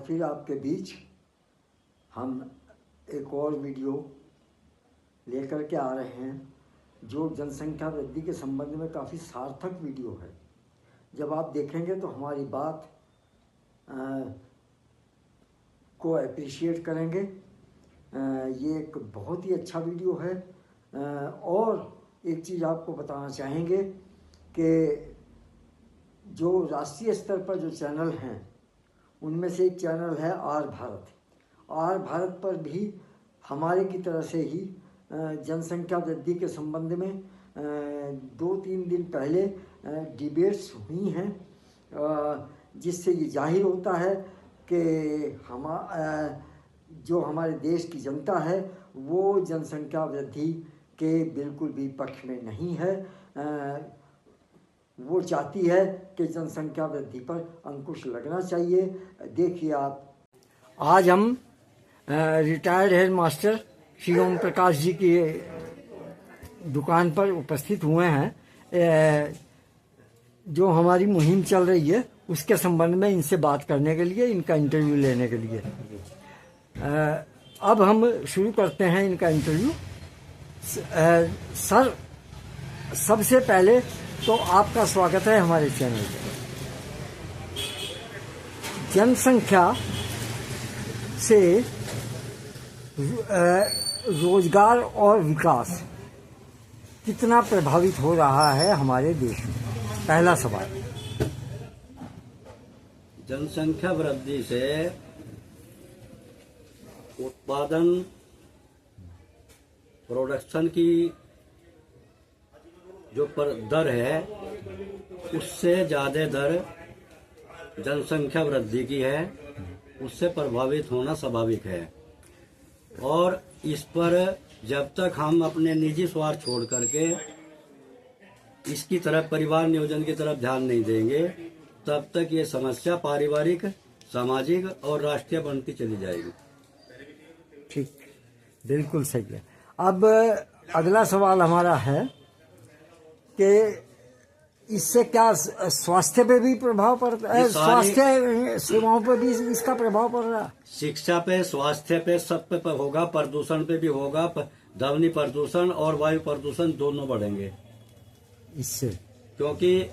फिर आपके बीच हम एक और वीडियो लेकर के आ रहे हैं जो जनसंख्या वृद्धि के संबंध में काफ़ी सार्थक वीडियो है। जब आप देखेंगे तो हमारी बात को अप्रिशिएट करेंगे। ये एक बहुत ही अच्छा वीडियो है। और एक चीज़ आपको बताना चाहेंगे कि जो राष्ट्रीय स्तर पर जो चैनल हैं उनमें से एक चैनल है आर भारत। आर भारत पर भी हमारे की तरह से ही जनसंख्या वृद्धि के संबंध में 2-3 दिन पहले डिबेट्स हुई हैं, जिससे ये जाहिर होता है कि जो हमारे देश की जनता है वो जनसंख्या वृद्धि के बिल्कुल भी पक्ष में नहीं है। वो चाहती है कि जनसंख्या वृद्धि पर अंकुश लगना चाहिए। देखिए आप, आज हम retired head master Shri Om Prakash ji की दुकान पर उपस्थित हुए हैं। जो हमारी मुहिम चल रही है उसके संबंध में इनसे बात करने के लिए, इनका इंटरव्यू लेने के लिए अब हम शुरू करते हैं इनका इंटरव्यू। सर, सबसे पहले तो आपका स्वागत है हमारे चैनल पर। जनसंख्या से रोजगार और विकास कितना प्रभावित हो रहा है हमारे देश में? पहला सवाल। जनसंख्या वृद्धि से उत्पादन, प्रोडक्शन की जो दर है उससे ज़्यादा दर जनसंख्या वृद्धि की है, उससे प्रभावित होना स्वाभाविक है। और इस पर जब तक हम अपने निजी स्वार्थ छोड़ करके इसकी तरफ, परिवार नियोजन की तरफ ध्यान नहीं देंगे, तब तक ये समस्या पारिवारिक, सामाजिक और राष्ट्रीय बनती चली जाएगी। ठीक, बिल्कुल सही है। अब अगला सवाल हमारा है कि इससे क्या स्वास्थ्य पे भी प्रभाव पड़ता है? स्वास्थ्य सेवाओं पे भी इसका प्रभाव पड़ रहा है? शिक्षा पे, स्वास्थ्य पे, सब पे होगा। प्रदूषण पे भी होगा। ध्वनि प्रदूषण और वायु प्रदूषण दोनों बढ़ेंगे इससे, क्योंकि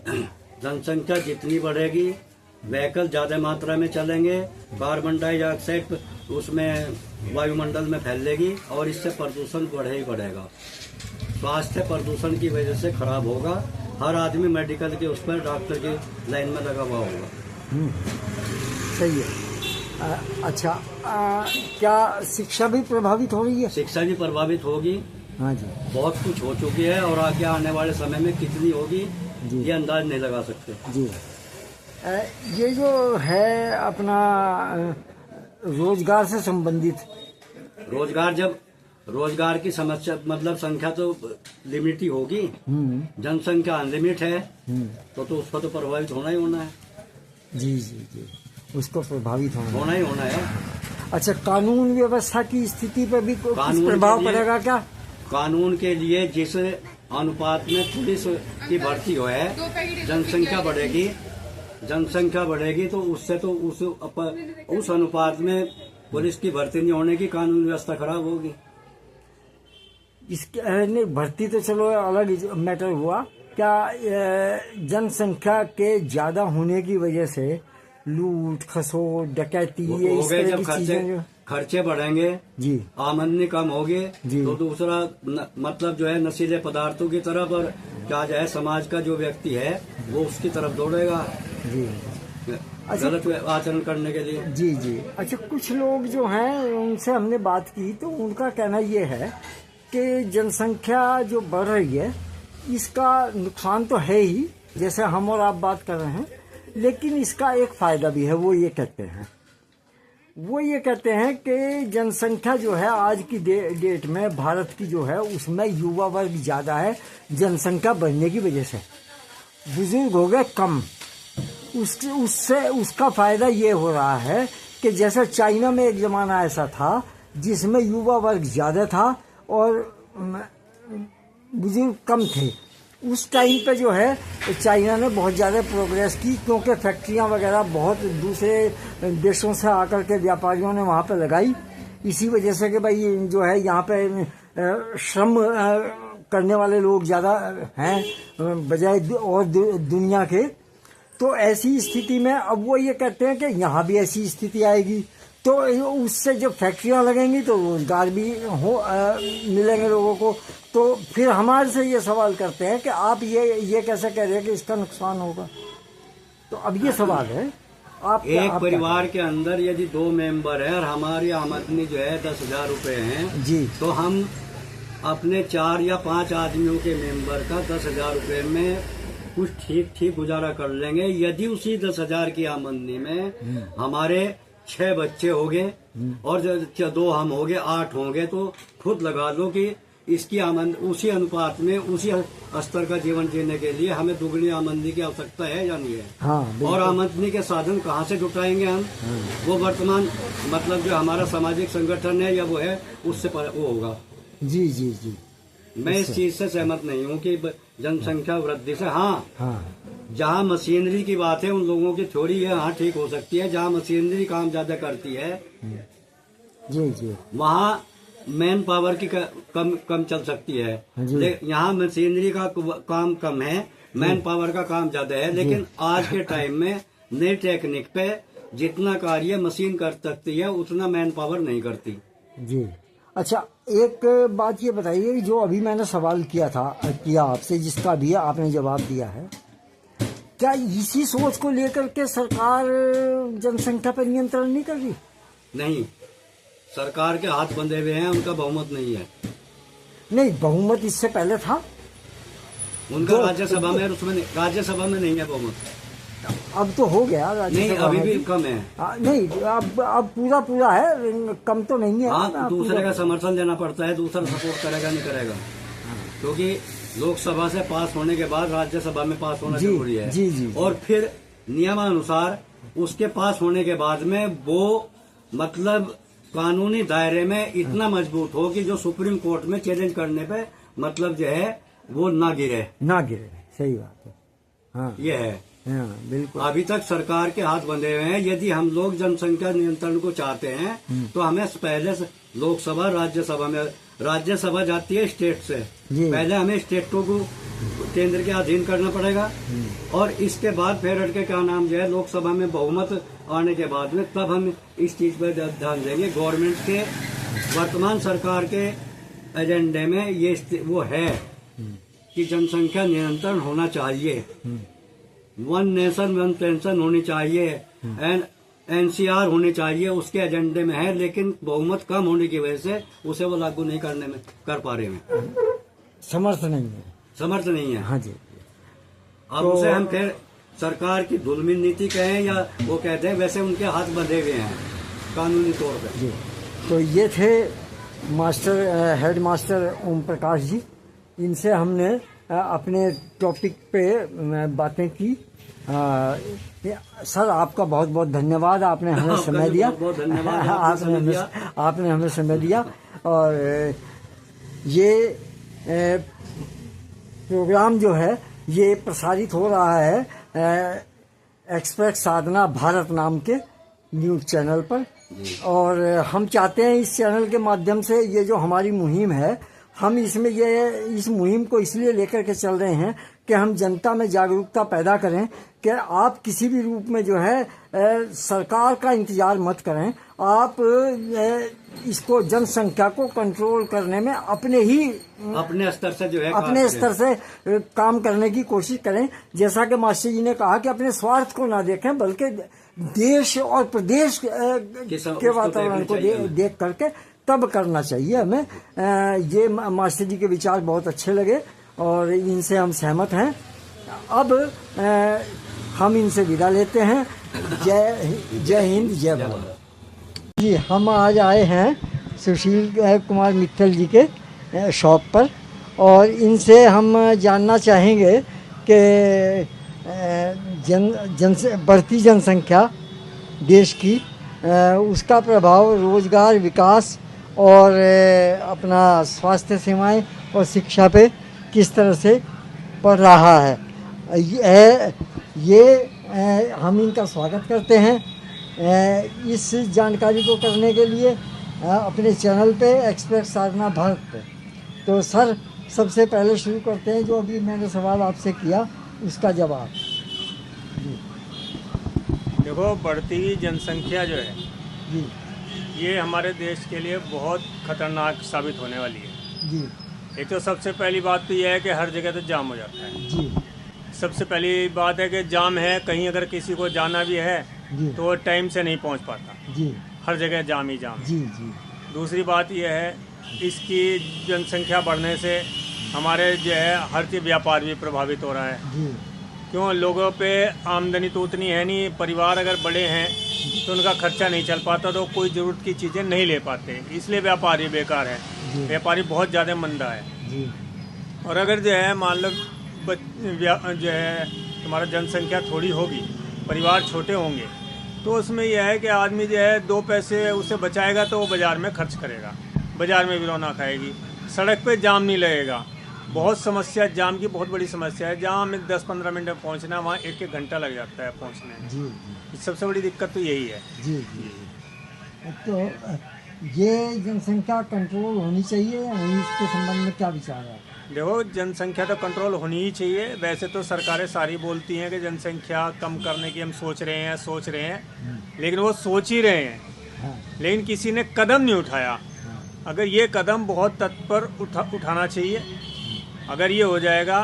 जनसंख्या जितनी बढ़ेगी व्हीकल ज्यादा मात्रा में चलेंगे, कार्बन डाइऑक्साइड उसमें वायुमंडल में फैलेगी और इससे प्रदूषण बढ़े ही बढ़ेगा। स्वास्थ्य प्रदूषण की वजह से खराब होगा। हर आदमी मेडिकल के उस पर, डॉक्टर की लाइन में लगा हुआ होगा। सही है। अच्छा, क्या शिक्षा भी प्रभावित हो रही है? शिक्षा भी प्रभावित होगी। हाँ जी। बहुत कुछ हो चुकी है और आगे आने वाले समय में कितनी होगी ये अंदाज नहीं लगा सकते जी। ये जो है अपना रोजगार से संबंधित, रोजगार की समस्या, मतलब संख्या तो लिमिट ही होगी। जनसंख्या अनलिमिट है तो उस पर तो प्रभावित होना ही होना है। जी जी जी, उसको प्रभावित होना ही होना है। अच्छा, कानून व्यवस्था की स्थिति पर भी कुछ प्रभाव पड़ेगा क्या? कानून के लिए जिस अनुपात में पुलिस की भर्ती हो है, जनसंख्या बढ़ेगी तो उससे तो उस अनुपात में पुलिस की भर्ती नहीं होने की कानून व्यवस्था खराब होगी। इसके भर्ती तो चलो अलग मैटर हुआ, क्या जनसंख्या के ज्यादा होने की वजह से लूट खसोट, डकैती, ये इस तरह की चीजें, खर्चे बढ़ेंगे जी, आमदनी कम होगी तो दूसरा मतलब जो है नशीले पदार्थों की तरफ, और क्या जो है समाज का जो व्यक्ति है वो उसकी तरफ दौड़ेगा जी, गलत आचरण करने के लिए। जी जी। अच्छा, कुछ लोग जो हैं उनसे हमने बात की तो उनका कहना ये है कि जनसंख्या जो बढ़ रही है इसका नुकसान तो है ही, जैसे हम और आप बात कर रहे हैं, लेकिन इसका एक फायदा भी है। वो ये कहते हैं कि जनसंख्या जो है आज की डेट में भारत की जो है उसमें युवा वर्ग ज्यादा है जनसंख्या बढ़ने की वजह से, बुजुर्ग हो गए कम। उससे उसका फायदा ये हो रहा है कि जैसे चाइना में एक जमाना ऐसा था जिसमें युवा वर्ग ज्यादा था और बुजुर्ग कम थे, उस टाइम पे जो है चाइना ने बहुत ज़्यादा प्रोग्रेस की, क्योंकि फैक्ट्रियां वगैरह बहुत दूसरे देशों से आकर के व्यापारियों ने वहाँ पे लगाई। इसी वजह से कि भाई जो है यहाँ पे श्रम करने वाले लोग ज़्यादा हैं बजाय और दुनिया के। तो ऐसी स्थिति में अब वो ये कहते हैं कि यहाँ भी ऐसी स्थिति आएगी, तो उससे जब फैक्ट्रियाँ लगेंगी तो रोजगार भी मिलेंगे लोगों को। तो फिर हमारे से ये सवाल करते हैं कि आप ये कैसे कह रहे हैं कि इसका नुकसान होगा। तो अब ये सवाल है, आप एक परिवार के अंदर यदि 2 मेंबर है और हमारी आमदनी जो है 10,000 रुपए है जी, तो हम अपने 4 या 5 आदमियों के मेंबर का 10,000 रुपए में कुछ ठीक गुजारा कर लेंगे। यदि उसी 10,000 की आमदनी में हमारे 6 बच्चे हो गए और 2 हम हो गए, 8 होंगे, तो खुद लगा लो कि इसकी आमदनी उसी अनुपात में उसी स्तर का जीवन जीने के लिए हमें दुगनी आमदनी की आवश्यकता है या नहीं है। हाँ, और आमदनी के साधन कहाँ से जुटाएंगे हम? वो वर्तमान मतलब जो हमारा सामाजिक संगठन है या वो है उससे वो होगा। जी जी जी, मैं इस चीज से सहमत नहीं हूँ कि जनसंख्या वृद्धि से हाँ जहाँ मशीनरी की बात है उन लोगों की थ्योरी है, हाँ ठीक हो सकती है। जहाँ मशीनरी काम ज्यादा करती है जी जी, वहाँ मैन पावर की कम चल सकती है। यहाँ मशीनरी का काम कम है, मैन पावर का काम ज्यादा है। लेकिन आज के टाइम में नई टेक्निक पे जितना कार्य मशीन कर सकती है उतना मैन पावर नहीं करती। जी अच्छा, एक बात ये बताइए, जो अभी मैंने सवाल किया आपसे, जिसका अभी आपने जवाब दिया है, क्या इसी सोच को लेकर के सरकार जनसंख्या पर नियंत्रण नहीं कर रही? नहीं, सरकार के हाथ बंधे हुए हैं, उनका बहुमत नहीं है। नहीं, बहुमत इससे पहले था उनका राज्यसभा में, उसमें राज्यसभा में नहीं है बहुमत। अब तो हो गया नहीं, अभी भी कम है। नहीं, अब पूरा है, कम तो नहीं है। हाँ, दूसरे का समर्थन देना पड़ता है, दूसरा सपोर्ट करेगा नहीं करेगा, क्योंकि लोकसभा से पास होने के बाद राज्यसभा में पास होना जरूरी है। जी जी, और फिर नियमानुसार उसके पास होने के बाद में वो मतलब कानूनी दायरे में इतना मजबूत हो कि जो सुप्रीम कोर्ट में चैलेंज करने पे मतलब जो है वो ना गिरे। सही बात है। हाँ, ये है। हाँ, बिल्कुल। अभी तक सरकार के हाथ बंधे हुए हैं। यदि हम लोग जनसंख्या नियंत्रण को चाहते हैं तो हमें पहले से लोकसभा राज्यसभा जाती है स्टेट से, पहले हमें स्टेटों को केंद्र के अधीन करना पड़ेगा और इसके बाद फिर हट के क्या नाम जो है लोकसभा में बहुमत आने के बाद में तब हम इस चीज पर ध्यान देंगे। गवर्नमेंट के वर्तमान सरकार के एजेंडे में ये वो है कि जनसंख्या नियंत्रण होना चाहिए, 1 नेशन 1 पेंशन होनी चाहिए, एनसीआर होनी चाहिए, उसके एजेंडे में है। लेकिन बहुमत कम होने की वजह से उसे वो लागू नहीं कर पा रहे हैं, समर्थ नहीं है। हाँ जी, अब तो उसे हम फिर सरकार की धुलमी नीति कहें या वो कहते हैं, वैसे उनके हाथ बंधे हुए हैं कानूनी तौर पर। तो ये थे हेड मास्टर ओम प्रकाश जी। इनसे हमने अपने टॉपिक पे बातें की। सर, आपका बहुत बहुत धन्यवाद, आपने हमें समय दिया। बहुत धन्यवाद आपने हमें समय दिया। और ये प्रोग्राम जो है ये प्रसारित हो रहा है एक्सप्रेस साधना भारत नाम के न्यूज़ चैनल पर। और हम चाहते हैं इस चैनल के माध्यम से ये जो हमारी मुहिम है, हम इसमें इस मुहिम को इसलिए लेकर के चल रहे हैं कि हम जनता में जागरूकता पैदा करें कि आप किसी भी रूप में जो है सरकार का इंतजार मत करें। आप इसको जनसंख्या को कंट्रोल करने में अपने स्तर से जो है अपने स्तर से काम करने की कोशिश करें। जैसा कि मास्टर जी ने कहा कि अपने स्वार्थ को ना देखें, बल्कि देश और प्रदेश के वातावरण को देख करके तब करना चाहिए हमें। ये मास्टर जी के विचार बहुत अच्छे लगे और इनसे हम सहमत हैं। अब हम इनसे विदा लेते हैं। जय हिंद, जय भारत जी। हम आज आए हैं सुशील कुमार मित्तल जी के शॉप पर और इनसे हम जानना चाहेंगे कि बढ़ती जनसंख्या देश की, उसका प्रभाव रोजगार, विकास और अपना स्वास्थ्य सेवाएं और शिक्षा पे किस तरह से पड़ रहा है। ये हम इनका स्वागत करते हैं। इस जानकारी को करने के लिए अपने चैनल पे एक्सप्रेस साधना भारत पे। तो सर, सबसे पहले शुरू करते हैं, जो अभी मैंने सवाल आपसे किया उसका जवाब। जी देखो, बढ़ती जनसंख्या जो है जी ये हमारे देश के लिए बहुत खतरनाक साबित होने वाली है। जी एक तो सबसे पहली बात तो यह है कि हर जगह तो जाम हो जाता है। जी सबसे पहली बात है कि जाम है, कहीं अगर किसी को जाना भी है जी तो वो टाइम से नहीं पहुंच पाता। जी हर जगह जाम ही जाम है। जी जी दूसरी बात यह है, इसकी जनसंख्या बढ़ने से हमारे जो है हर चीज़ व्यापार भी प्रभावित हो रहा है। जी क्यों, लोगों पे आमदनी तो उतनी है नहीं, परिवार अगर बड़े हैं तो उनका खर्चा नहीं चल पाता, तो कोई ज़रूरत की चीज़ें नहीं ले पाते, इसलिए व्यापारी बेकार है। जी व्यापारी बहुत ज़्यादा मंदा है। जी और अगर जो है मान लो जो है तुम्हारा जनसंख्या थोड़ी होगी, परिवार छोटे होंगे, तो उसमें यह है कि आदमी जो है 2 पैसे उसे बचाएगा तो वो बाज़ार में खर्च करेगा, बाज़ार में भी रौनक आएगी, सड़क पे जाम नहीं लगेगा। बहुत समस्या, जाम की बहुत बड़ी समस्या है। जहाँ हमें 10-15 मिनट में पहुँचना, वहाँ 1-1 घंटा लग जाता है पहुँचने में। जी सबसे बड़ी दिक्कत तो यही है। जी जी। तो ये जनसंख्या कंट्रोल होनी चाहिए या नहीं, इसके संबंध में क्या विचार है? देखो, जनसंख्या तो कंट्रोल होनी ही चाहिए। वैसे तो सरकारें सारी बोलती हैं कि जनसंख्या कम करने की हम सोच रहे हैं, लेकिन वो सोच ही रहे हैं, हाँ लेकिन किसी ने कदम नहीं उठाया। अगर ये कदम बहुत तत्पर उठाना चाहिए, अगर ये हो जाएगा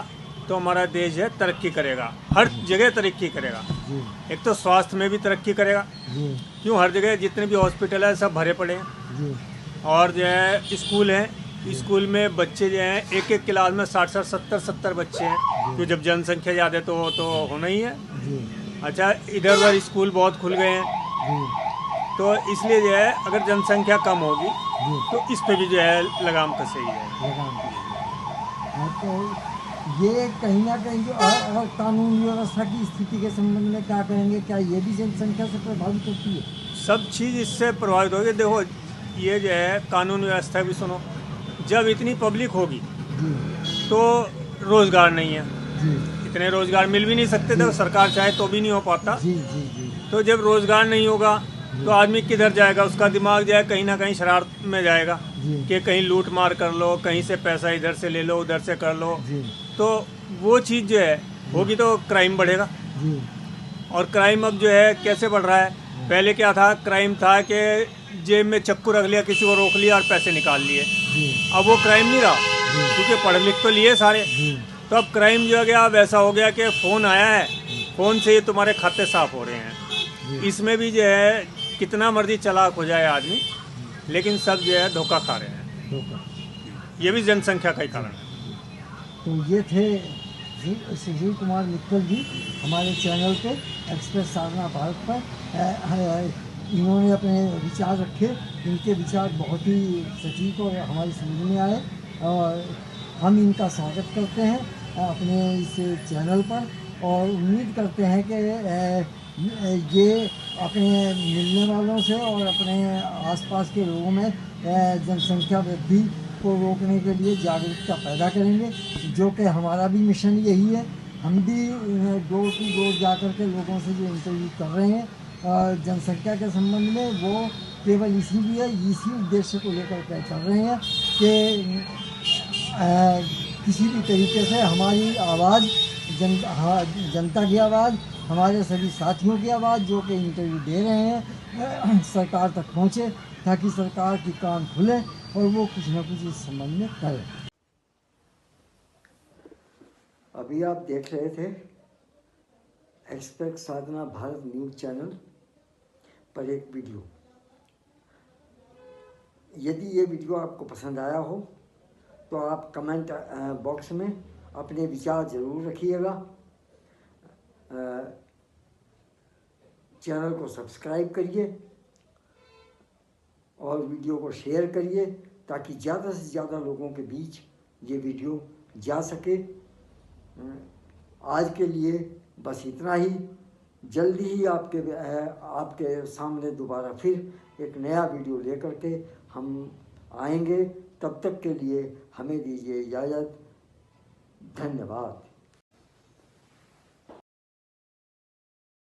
तो हमारा देश है तरक्की करेगा, हर जगह तरक्की करेगा। जी एक तो स्वास्थ्य में भी तरक्की करेगा। जी क्यों, हर जगह जितने भी हॉस्पिटल है सब भरे पड़े हैं। जी और जो है स्कूल हैं, स्कूल में बच्चे जो हैं एक क्लास में 60-60, 70-70 बच्चे हैं। तो जब जनसंख्या ज़्यादा है तो होना ही है। जी अच्छा, इधर उधर स्कूल बहुत खुल गए हैं, जी तो इसलिए जो है अगर जनसंख्या कम होगी जी तो इस पे भी जो है लगाम कसे ही है। लगाम दीजिए। हाँ, तो ये कहीं ना कहीं जो और कानून व्यवस्था की स्थिति के संबंध में क्या करेंगे? क्या ये भी जनसंख्या से प्रभावित होती है? सब चीज़ इससे प्रभावित होगी। देखो, ये जो है कानून व्यवस्था भी सुनो, जब इतनी पब्लिक होगी जी तो रोज़गार नहीं है, जी इतने रोज़गार मिल भी नहीं सकते थे, सरकार चाहे तो भी नहीं हो पाता। जी जी जी तो जब रोज़गार नहीं होगा तो आदमी किधर जाएगा? उसका दिमाग जो है कहीं ना कहीं शरारत में जाएगा जी कि कहीं लूट मार कर लो, कहीं से पैसा इधर से ले लो, उधर से कर लो। जी तो वो चीज़ जो है होगी तो क्राइम बढ़ेगा। जी और क्राइम अब जो है कैसे बढ़ रहा है? पहले क्या था? क्राइम था कि जेब में चक्कू रख लिया, किसी को रोक लिया और पैसे निकाल लिए। जी अब वो क्राइम नहीं रहा, क्योंकि पढ़ लिख तो लिए सारे। जी तो अब क्राइम जो है गया वैसा हो गया कि फ़ोन आया है, फ़ोन से ही तुम्हारे खाते साफ हो रहे हैं। इसमें भी जो है कितना मर्जी चालाक हो जाए आदमी, लेकिन सब जो है धोखा खा रहे हैं। धोखा। ये भी जनसंख्या का ही कारण है। तो ये थे सुशील कुमार मित्तल जी, हमारे चैनल पे एक्सप्रेस साधना भारत पर। इन्होंने अपने विचार रखे, इनके विचार बहुत ही सटीक और हमारी समझ में आए, और हम इनका स्वागत करते हैं अपने इस चैनल पर, और उम्मीद करते हैं कि ये अपने मिलने वालों से और अपने आसपास के लोगों में जनसंख्या वृद्धि को रोकने के लिए जागरूकता पैदा करेंगे, जो कि हमारा भी मिशन यही है। हम भी डोर टू डोर जा कर के लोगों से जो इंटरव्यू कर रहे हैं जनसंख्या के संबंध में, वो केवल इसीलिए इसी उद्देश्य को लेकर के कर रहे हैं कि किसी भी तरीके से हमारी आवाज़, जनता की आवाज़, हमारे सभी साथियों की आवाज़ जो कि इंटरव्यू दे रहे हैं सरकार तक पहुँचे, ताकि सरकार की कान खुले और वो कुछ न कुछ इस संबंध में करे। अभी आप देख रहे थे एक्सप्रेस साधना भारत न्यूज़ चैनल पर एक वीडियो। यदि ये वीडियो आपको पसंद आया हो तो आप कमेंट बॉक्स में अपने विचार ज़रूर रखिएगा। चैनल को सब्सक्राइब करिए और वीडियो को शेयर करिए, ताकि ज़्यादा से ज़्यादा लोगों के बीच ये वीडियो जा सके। आज के लिए बस इतना ही। जल्दी ही आपके सामने दोबारा फिर एक नया वीडियो लेकर के हम आएंगे। तब तक के लिए हमें दीजिए इजाज़त। धन्यवाद।